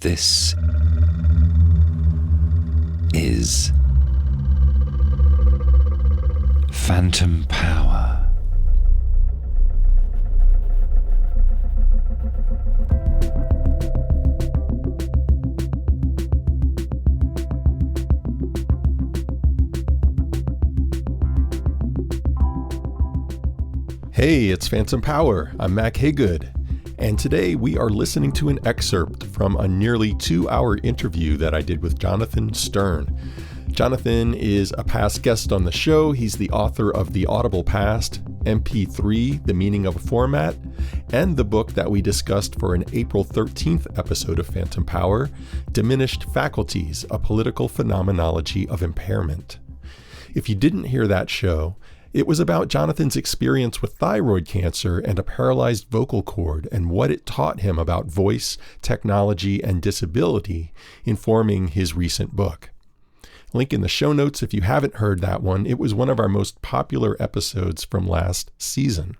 This is Phantom Power. Hey, it's Phantom Power. I'm Mac Haygood, and today we are listening to an excerpt from a nearly 2-hour interview that I did with Jonathan Sterne. Jonathan is a past guest on the show. He's the author of The Audible Past, MP3, The Meaning of a Format, and the book that we discussed for an April 13th episode of Phantom Power, Diminished Faculties, A Political Phenomenology of Impairment. If you didn't hear that show, it was about Jonathan's experience with thyroid cancer and a paralyzed vocal cord and what it taught him about voice, technology, and disability, informing his recent book. Link in the show notes if you haven't heard that one. It was one of our most popular episodes from last season.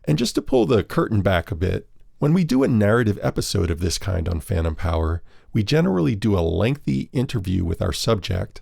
And just to pull the curtain back a bit, when we do a narrative episode of this kind on Phantom Power, we generally do a lengthy interview with our subject.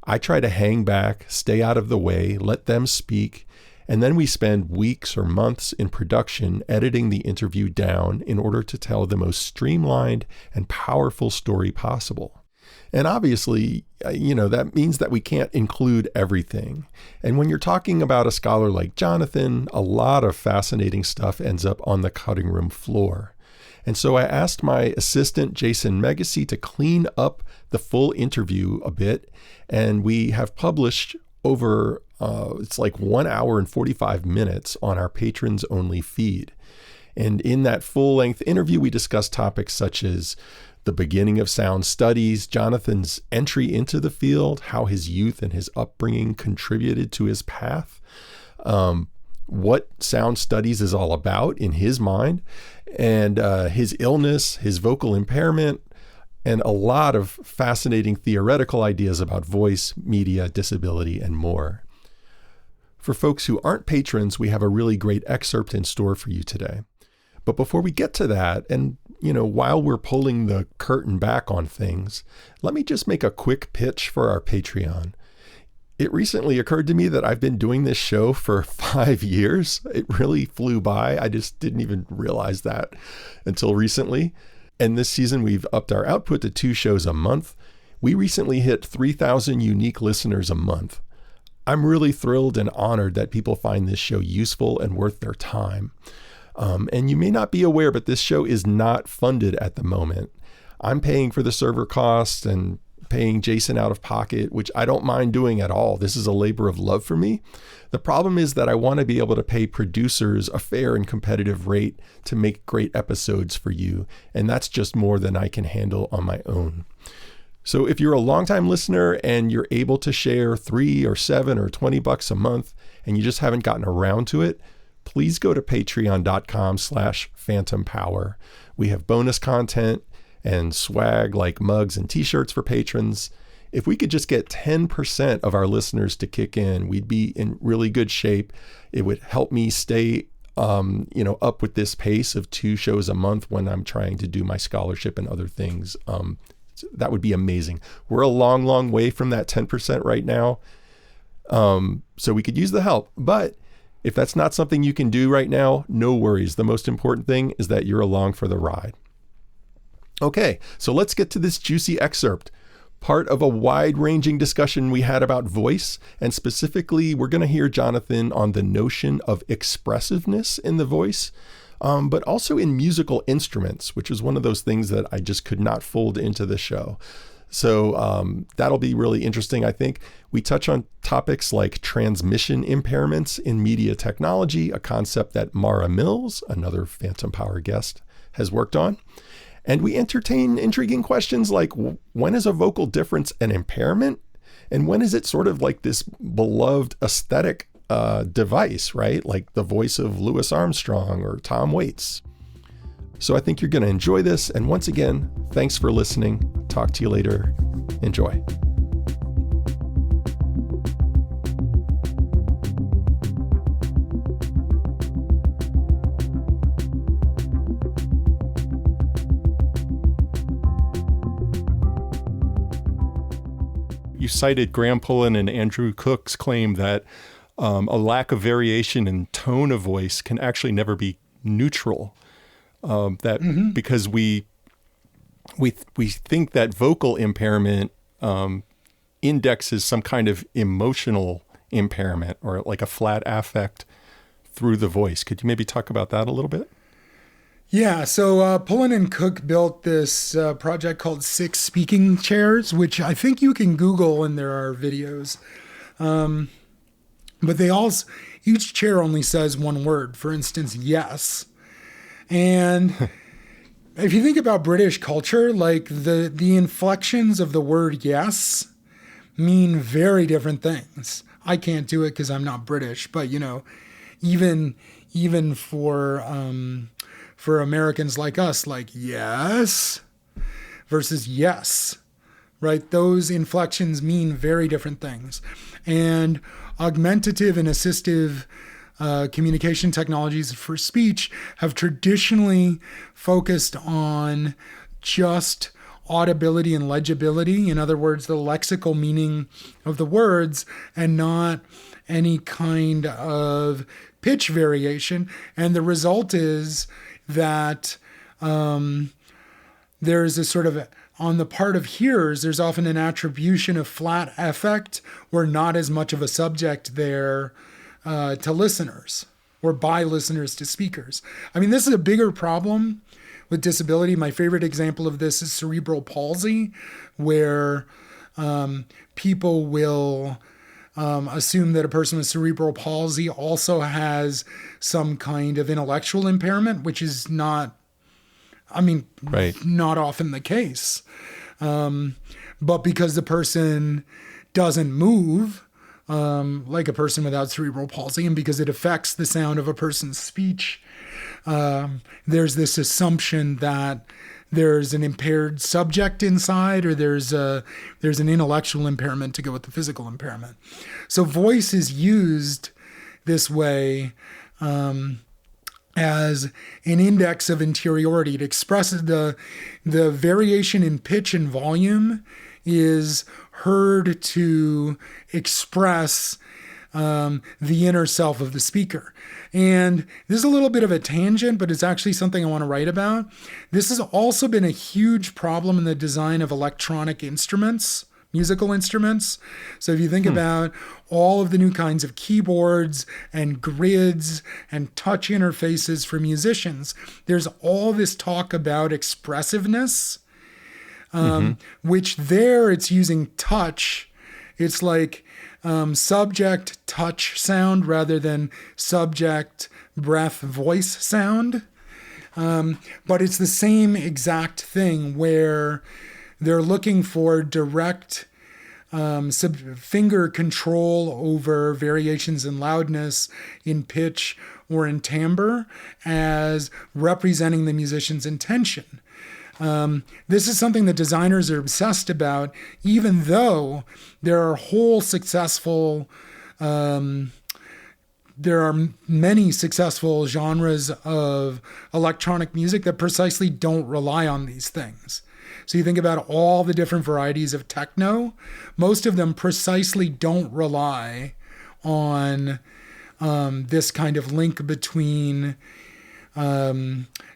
I try to hang back, stay out of the way, let them speak, and then we spend weeks or months in production editing the interview down in order to tell the most streamlined and powerful story possible. And obviously, that means that we can't include everything. And when you're talking about a scholar like Jonathan, a lot of fascinating stuff ends up on the cutting room floor. And so I asked my assistant, Jason Megacy, to clean up the full interview a bit. And we have published over, it's like 1 hour and 45 minutes on our patrons only feed. And in that full length interview, we discussed topics such as the beginning of sound studies, Jonathan's entry into the field, how his youth and his upbringing contributed to his path, what sound studies is all about in his mind, and his illness, his vocal impairment, and a lot of fascinating theoretical ideas about voice, media, disability, and more. For folks who aren't patrons, we have a really great excerpt in store for you today. But before we get to that, and while we're pulling the curtain back on things, let me just make a quick pitch for our Patreon. It recently occurred to me that I've been doing this show for 5 years. It really flew by. I just didn't even realize that until recently. And this season, we've upped our output to 2 shows a month. We recently hit 3,000 unique listeners a month. I'm really thrilled and honored that people find this show useful and worth their time. And you may not be aware, but this show is not funded at the moment. I'm paying for the server costs and paying Jason out of pocket, which I don't mind doing at all. This is a labor of love for me. The problem is that I want to be able to pay producers a fair and competitive rate to make great episodes for you. And that's just more than I can handle on my own. So if you're a longtime listener and you're able to share $3 or $7 or $20 a month, and you just haven't gotten around to it, please go to patreon.com/phantompower. We have bonus content and swag like mugs and t-shirts for patrons. If we could just get 10% of our listeners to kick in, we'd be in really good shape. It would help me stay, up with this pace of 2 shows a month when I'm trying to do my scholarship and other things. That would be amazing. We're a long, long way from that 10% right now. So we could use the help, but if that's not something you can do right now, no worries. The most important thing is that you're along for the ride. Okay, so let's get to this juicy excerpt. Part of a wide-ranging discussion we had about voice, and specifically, we're going to hear Jonathan on the notion of expressiveness in the voice, but also in musical instruments, which is one of those things that I just could not fold into the show. So that'll be really interesting, I think. We touch on topics like transmission impairments in media technology, a concept that Mara Mills, another Phantom Power guest, has worked on. And we entertain intriguing questions like, when is a vocal difference an impairment? And when is it sort of like this beloved aesthetic device, right? Like the voice of Louis Armstrong or Tom Waits. So I think you're going to enjoy this. And once again, thanks for listening. Talk to you later. Enjoy. you cited Graham Pullen and Andrew Cook's claim that a lack of variation in tone of voice can actually never be neutral. Because we think that vocal impairment indexes some kind of emotional impairment or like a flat affect through the voice. Could you maybe talk about that a little bit? Yeah, so Pullen and Cook built this project called 6 Speaking Chairs, which I think you can Google and there are videos. But each chair only says one word, for instance, yes. And if you think about British culture, like the inflections of the word yes mean very different things. I can't do it because I'm not British, but even for Americans like us, like yes versus yes, right? Those inflections mean very different things. And augmentative and assistive communication technologies for speech have traditionally focused on just audibility and legibility. In other words, the lexical meaning of the words and not any kind of pitch variation. And the result is that there's a sort of, on the part of hearers, there's often an attribution of flat affect or not as much of a subject there to listeners or by listeners to speakers. I mean, this is a bigger problem with disability. My favorite example of this is cerebral palsy, where people will assume that a person with cerebral palsy also has some kind of intellectual impairment, which is not often the case. But because the person doesn't move like a person without cerebral palsy, and because it affects the sound of a person's speech, there's this assumption that there's an impaired subject inside, or there's an intellectual impairment to go with the physical impairment. So voice is used this way as an index of interiority. It expresses the variation in pitch and volume is heard to express the inner self of the speaker. And this is a little bit of a tangent, but it's actually something I want to write about. This has also been a huge problem in the design of electronic instruments, musical instruments. So if you think about all of the new kinds of keyboards and grids and touch interfaces for musicians, there's all this talk about expressiveness, which there it's using touch. It's like subject touch sound rather than subject breath voice sound. But it's the same exact thing where they're looking for direct finger control over variations in loudness, in pitch, or in timbre as representing the musician's intention. This is something that designers are obsessed about, even though there are there are many successful genres of electronic music that precisely don't rely on these things. So you think about all the different varieties of techno, most of them precisely don't rely on this kind of link between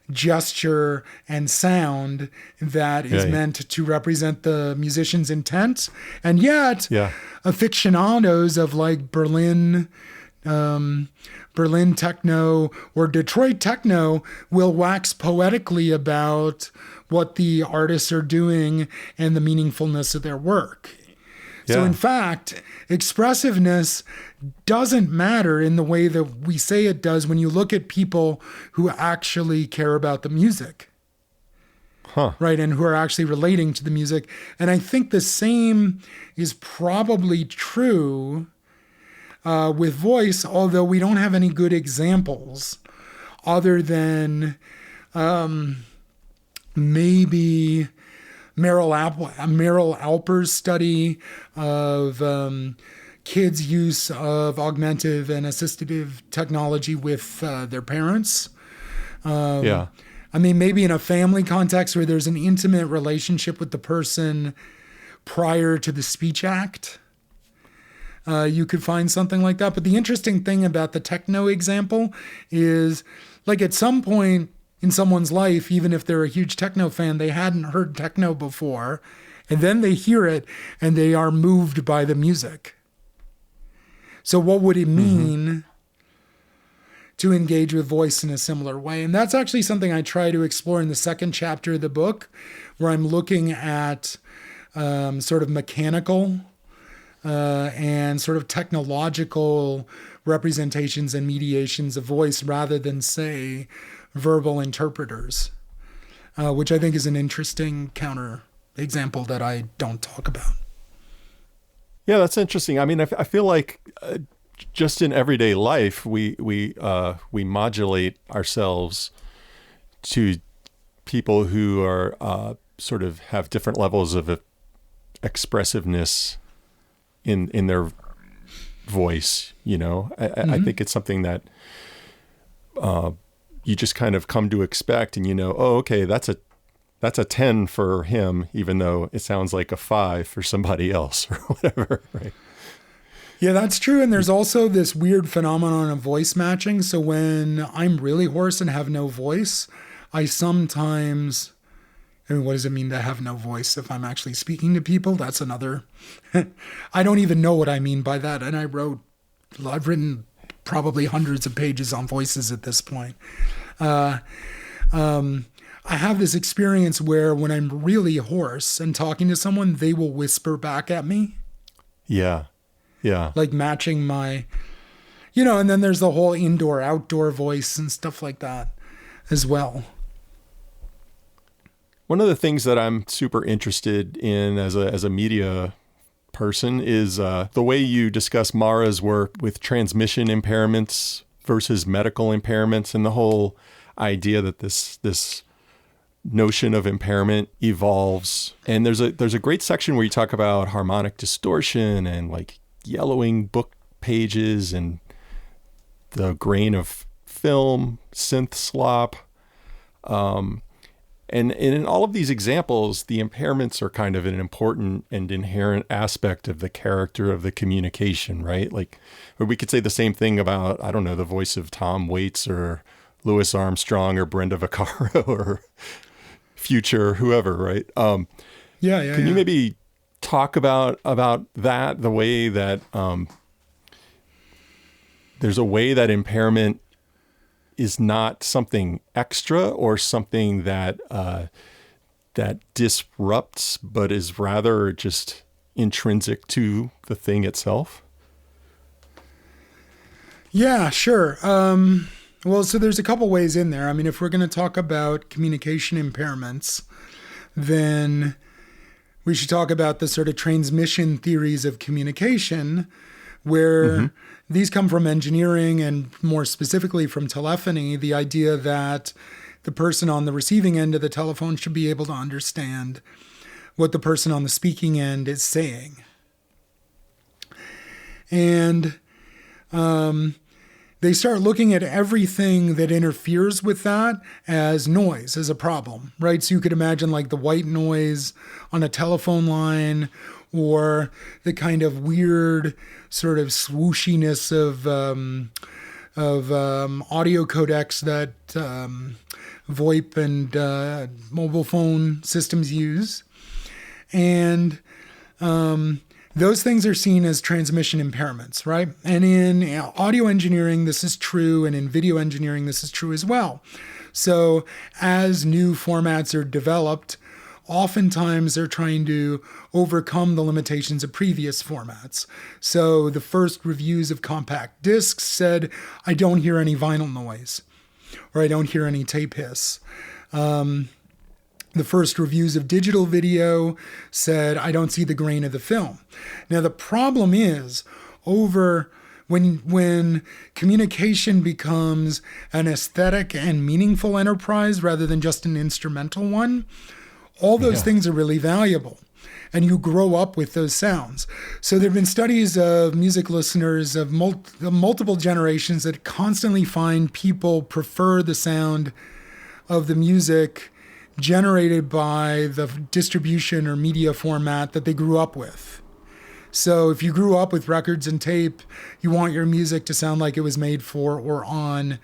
gesture and sound that is meant to represent the musician's intent. And yet, aficionados of like Berlin techno or Detroit techno will wax poetically about what the artists are doing and the meaningfulness of their work. So in fact, expressiveness doesn't matter in the way that we say it does when you look at people who actually care about the music, right? And who are actually relating to the music. And I think the same is probably true with voice, although we don't have any good examples other than maybe Meryl Alper's study of kids' use of augmentative and assistive technology with their parents. I mean, maybe in a family context where there's an intimate relationship with the person prior to the speech act. You could find something like that. But the interesting thing about the techno example is, like, at some point in someone's life, even if they're a huge techno fan, they hadn't heard techno before, and then they hear it and they are moved by the music. So what would it mean to engage with voice in a similar way? And that's actually something I try to explore in the second chapter of the book, where I'm looking at sort of mechanical and sort of technological representations and mediations of voice rather than, say, verbal interpreters, which I think is an interesting counter example that I don't talk about. Yeah, that's interesting. I mean, I feel like just in everyday life, we modulate ourselves to people who are sort of have different levels of expressiveness in their voice. You know, I think it's something that you just kind of come to expect, and oh, okay, that's a 10 for him, even though it sounds like a 5 for somebody else or whatever, right? Yeah, that's true. And there's also this weird phenomenon of voice matching. So when I'm really hoarse and have no voice, I sometimes, I mean, what does it mean to have no voice if I'm actually speaking to people? That's another, I don't even know what I mean by that. And I've written probably hundreds of pages on voices at this point. I have this experience where when I'm really hoarse and talking to someone, they will whisper back at me. Yeah. Yeah. Like matching my, and then there's the whole indoor-outdoor voice and stuff like that as well. One of the things that I'm super interested in as a media person is the way you discuss Mara's work with transmission impairments versus medical impairments, and the whole idea that this notion of impairment evolves. And there's a great section where you talk about harmonic distortion and like yellowing book pages and the grain of film, synth slop. And in all of these examples, the impairments are kind of an important and inherent aspect of the character of the communication, right? Like, or we could say the same thing about, I don't know, the voice of Tom Waits or Louis Armstrong or Brenda Vaccaro or Future, whoever, right? Can you maybe talk about that, the way that there's a way that impairment is not something extra or something that that disrupts, but is rather just intrinsic to the thing itself? Yeah, sure. Well, so there's a couple ways in there. I mean, if we're going to talk about communication impairments, then we should talk about the sort of transmission theories of communication, where these come from engineering and more specifically from telephony, the idea that the person on the receiving end of the telephone should be able to understand what the person on the speaking end is saying. And they start looking at everything that interferes with that as noise, as a problem, right? So you could imagine like the white noise on a telephone line, or the kind of weird sort of swooshiness of audio codecs that VoIP and mobile phone systems use. And those things are seen as transmission impairments, right? And in audio engineering, this is true, and in video engineering, this is true as well. So as new formats are developed, oftentimes they're trying to overcome the limitations of previous formats. So the first reviews of compact discs said, I don't hear any vinyl noise, or I don't hear any tape hiss. The first reviews of digital video said, I don't see the grain of the film. Now, the problem is, when communication becomes an aesthetic and meaningful enterprise rather than just an instrumental one, all those things are really valuable, and you grow up with those sounds. So there have been studies of music listeners of multiple generations that constantly find people prefer the sound of the music generated by the distribution or media format that they grew up with. So if you grew up with records and tape, you want your music to sound like it was made for or on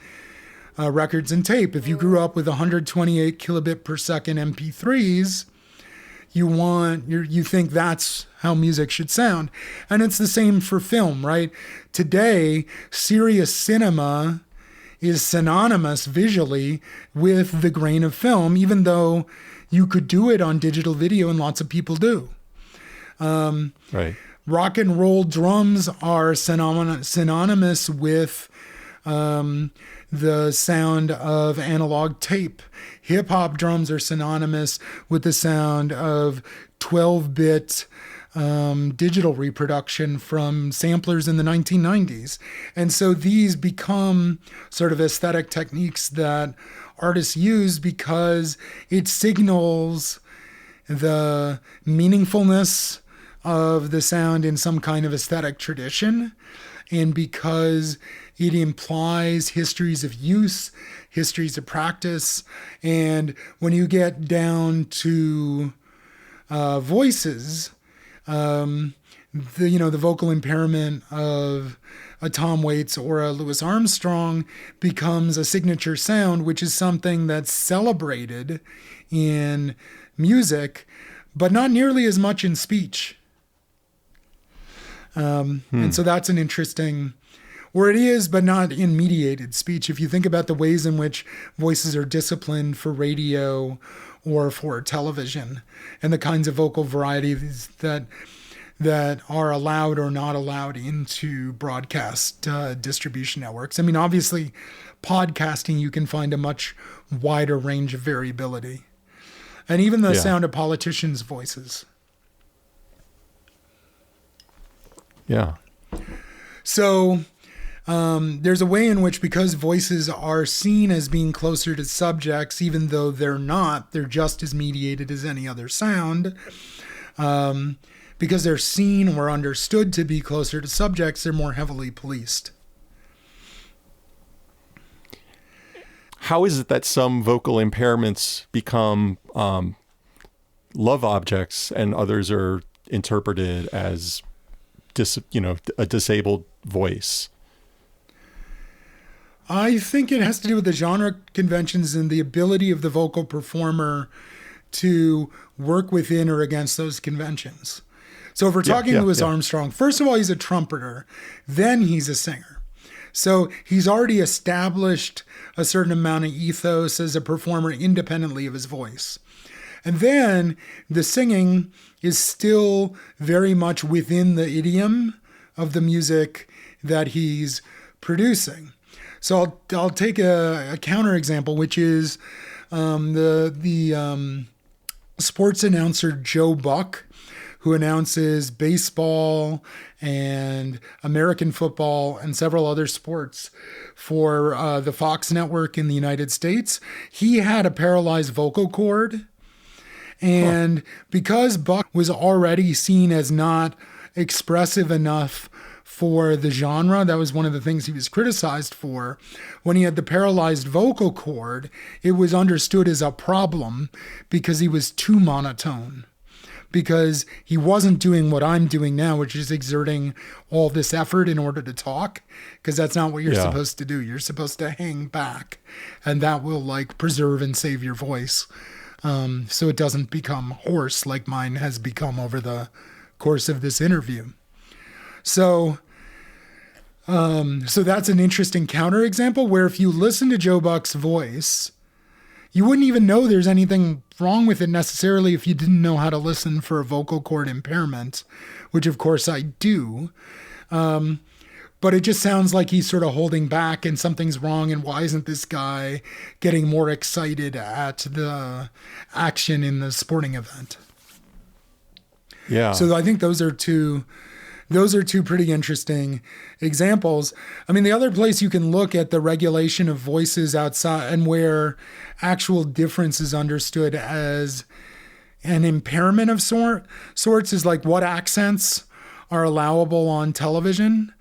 records and tape. If you grew up with 128 kilobit per second MP3s, you think that's how music should sound. And it's the same for film, right? Today, serious cinema is synonymous visually with the grain of film, even though you could do it on digital video, and lots of people do. Right. Rock and roll drums are synonymous with the sound of analog tape. Hip hop drums are synonymous with the sound of 12-bit digital reproduction from samplers in the 1990s. And so these become sort of aesthetic techniques that artists use because it signals the meaningfulness of the sound in some kind of aesthetic tradition, and because it implies histories of use, histories of practice. And when you get down to voices, the vocal impairment of a Tom Waits or a Louis Armstrong becomes a signature sound, which is something that's celebrated in music, but not nearly as much in speech. And so that's an interesting, or it is, but not in mediated speech. If you think about the ways in which voices are disciplined for radio or for television, and the kinds of vocal varieties that are allowed or not allowed into broadcast distribution networks. I mean, obviously, podcasting, you can find a much wider range of variability. And even the sound of politicians' voices. Yeah. So there's a way in which, because voices are seen as being closer to subjects, even though they're not, they're just as mediated as any other sound. Because they're seen or understood to be closer to subjects, they're more heavily policed. How is it that some vocal impairments become love objects and others are interpreted as a disabled voice? I think it has to do with the genre conventions and the ability of the vocal performer to work within or against those conventions. So if we're talking Louis Armstrong, first of all, he's a trumpeter, then he's a singer. So he's already established a certain amount of ethos as a performer independently of his voice. And then the singing is still very much within the idiom of the music that he's producing. So I'll take a counterexample, which is the sports announcer Joe Buck, who announces baseball and American football and several other sports for the Fox network in the United States. He had a paralyzed vocal cord. And because Buck was already seen as not expressive enough for the genre, that was one of the things he was criticized for. When he had the paralyzed vocal cord, it was understood as a problem because he was too monotone. Because he wasn't doing what I'm doing now, which is exerting all this effort in order to talk, because that's not what you're supposed to do. You're supposed to hang back, and that will preserve and save your voice. So it doesn't become hoarse like mine has become over the course of this interview. So that's an interesting counterexample where if you listen to Joe Buck's voice, you wouldn't even know there's anything wrong with it necessarily if you didn't know how to listen for a vocal cord impairment, which of course I do. But it just sounds like he's sort of holding back and something's wrong, and why isn't this guy getting more excited at the action in the sporting event? Yeah. So I think those are two pretty interesting examples. I mean, the other place you can look at the regulation of voices outside and where actual difference is understood as an impairment of sorts is like what accents are allowable on television.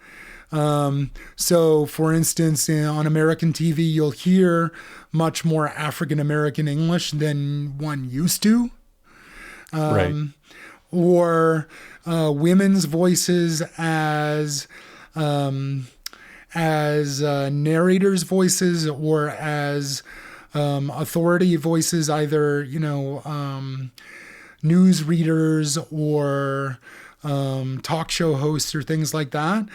So, for instance, on American TV, you'll hear much more African American English than one used to. Right. Or women's voices as narrators' voices, or as authority voices, either news readers or talk show hosts or things like that.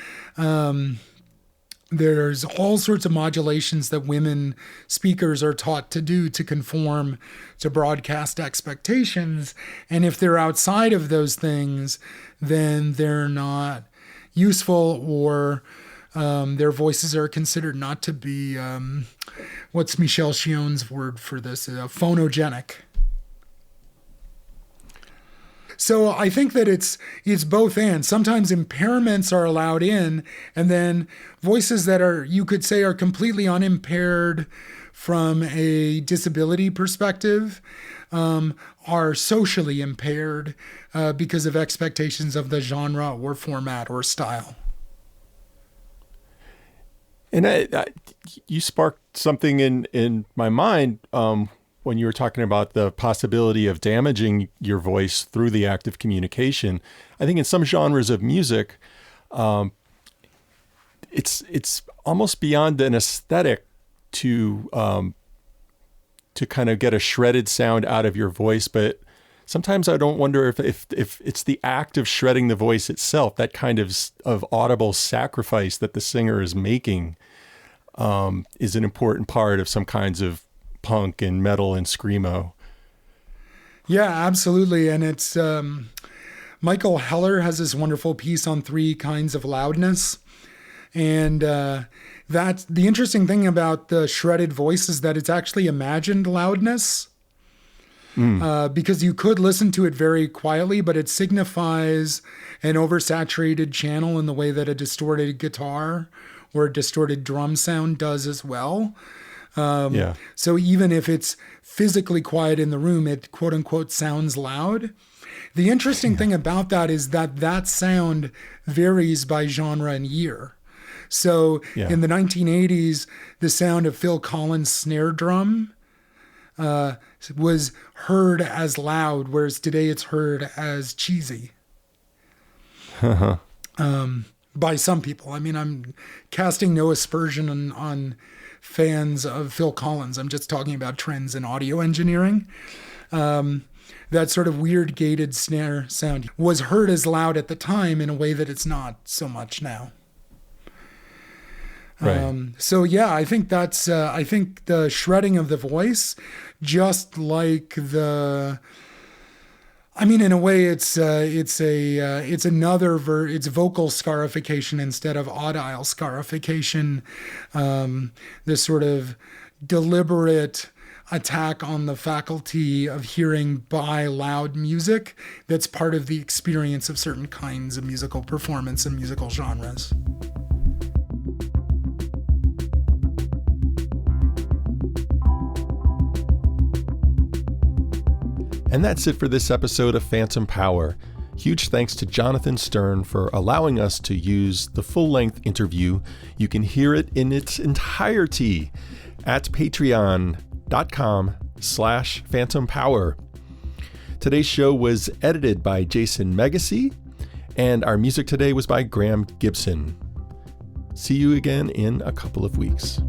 There's all sorts of modulations that women speakers are taught to do to conform to broadcast expectations. And if they're outside of those things, then they're not useful, or their voices are considered not to be, what's Michelle Chion's word for this? Phonogenic. So I think that it's both and. Sometimes impairments are allowed in, and then voices that you could say are completely unimpaired from a disability perspective are socially impaired because of expectations of the genre or format or style. And you sparked something in my mind when you were talking about the possibility of damaging your voice through the act of communication. I think in some genres of music, it's almost beyond an aesthetic to kind of get a shredded sound out of your voice. But sometimes I don't wonder if it's the act of shredding the voice itself, that kind of audible sacrifice that the singer is making, is an important part of some kinds of punk and metal and screamo. Yeah, absolutely. And it's Michael Heller has this wonderful piece on 3 kinds of loudness. And that's the interesting thing about the shredded voice, is that it's actually imagined loudness. Because you could listen to it very quietly, but it signifies an oversaturated channel in the way that a distorted guitar or a distorted drum sound does as well. So even if it's physically quiet in the room, it quote unquote sounds loud. The interesting thing about that is that sound varies by genre and year. So in the 1980s, the sound of Phil Collins' snare drum was heard as loud, whereas today it's heard as cheesy. By some people. I mean, I'm casting no aspersion on fans of Phil Collins. I'm just talking about trends in audio engineering. That sort of weird gated snare sound was heard as loud at the time in a way that it's not so much now. Right. So yeah, I think that's I think the shredding of the voice, just like in a way, it's vocal scarification instead of audile scarification. This sort of deliberate attack on the faculty of hearing by loud music that's part of the experience of certain kinds of musical performance and musical genres. And that's it for this episode of Phantom Power. Huge thanks to Jonathan Sterne for allowing us to use the full-length interview. You can hear it in its entirety at patreon.com/phantompower. Today's show was edited by Jason Megacy, and our music today was by Graham Gibson. See you again in a couple of weeks.